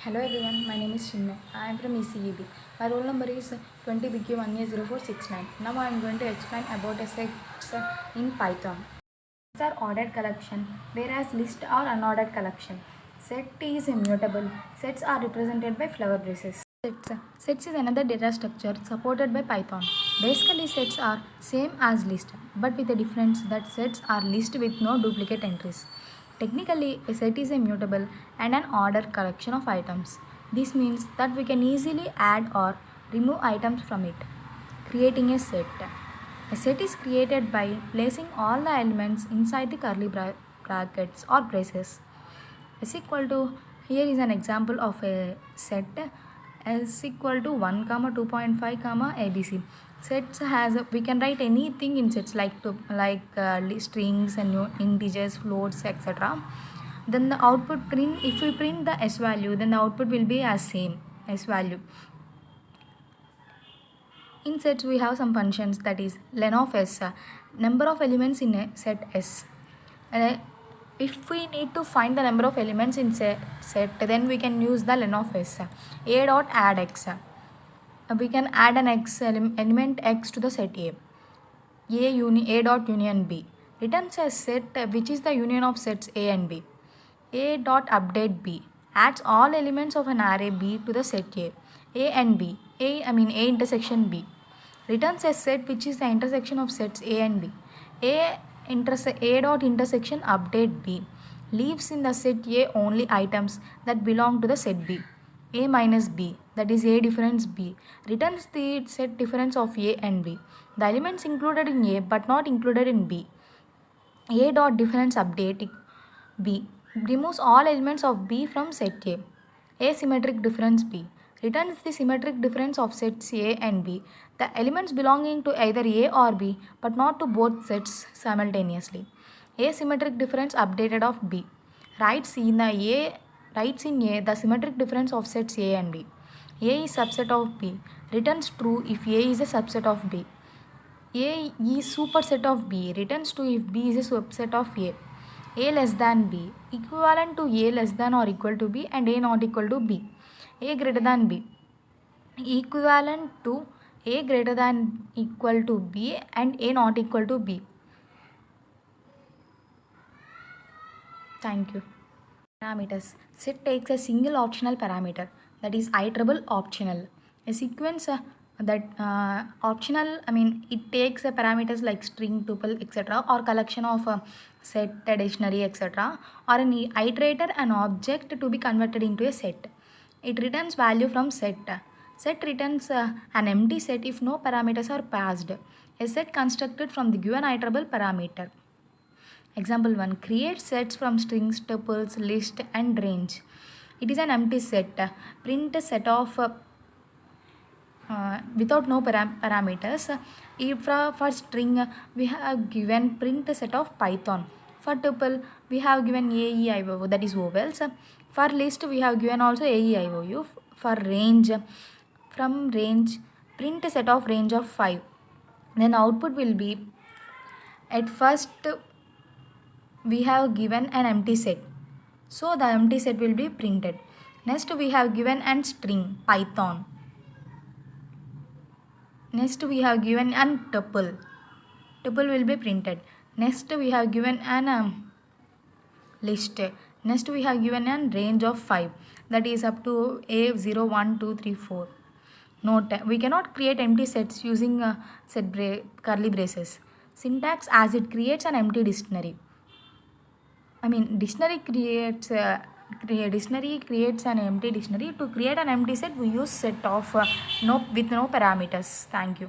Hello everyone, my name is Chinmay. I am from ECEB. My roll number is 20BQ1A0469. Now I am going to explain about a sets in Python. Sets are ordered collection, whereas list are unordered collection. Set is immutable. Sets are represented by flower braces. Sets is another data structure supported by Python. Basically, sets are same as list, but with the difference that sets are list with no duplicate entries. Technically, a set is a mutable and an ordered collection of items. This means that we can easily add or remove items from it, creating a set. A set is created by placing all the elements inside the curly brackets or braces. S equal to, here is an example of a set. S equal to 1 comma 2.5 comma ABC. Sets has we can write anything in sets like strings and integers, floats, etc. Then the output print, if we print the S value, then the output will be as same S value. In sets we have some functions, that is len of S, number of elements in a set S. If we need to find the number of elements in set, then we can use the len of S. A dot add X. We can add an X element X to the set A. A dot union B returns a set which is the union of sets A and B. A dot update B adds all elements of an array B to the set A. A and B, A intersection B returns a set which is the intersection of sets A and B. A dot intersection update B leaves in the set A only items that belong to the set B. A minus B, that is A difference B, returns the set difference of A and B. The elements included in A but not included in B. A dot difference update B removes all elements of B from set A. Asymmetric difference B returns the symmetric difference of sets A and B, the elements belonging to either A or B but not to both sets simultaneously. Asymmetric difference updated of B writes in A the symmetric difference of sets A and B. A is subset of B returns true if A is a subset of B. A is superset of B returns true if B is a subset of A. A less than B equivalent to A less than or equal to B and A not equal to B. A greater than B equivalent to A greater than equal to B and A not equal to B. Thank you. Parameters. Set takes a single optional parameter, that is iterable optional. A sequence optional, it takes a parameters like string, tuple, etc. or collection of set, a dictionary, etc. or an iterator, an object to be converted into a set. It returns value from set. Set returns an empty set if no parameters are passed. A set constructed from the given iterable parameter. Example 1. Create sets from strings, tuples, list and range. It is an empty set. Print a set of without no parameters. If for string we have given print a set of Python. For tuple we have given AEIOU, that is vowels. For list we have given also AEIOU. For range, from range print a set of range of 5. Then output will be, at first we have given an empty set, so the empty set will be printed. Next we have given an string Python. Next we have given an tuple will be printed. Next we have given an list. Next we have given an range of 5, that is up to A0 1 2 3 4. Note, we cannot create empty sets using curly braces. Syntax, as it creates an empty dictionary. Dictionary creates an empty dictionary. To create an empty set we use set of with no parameters. Thank you.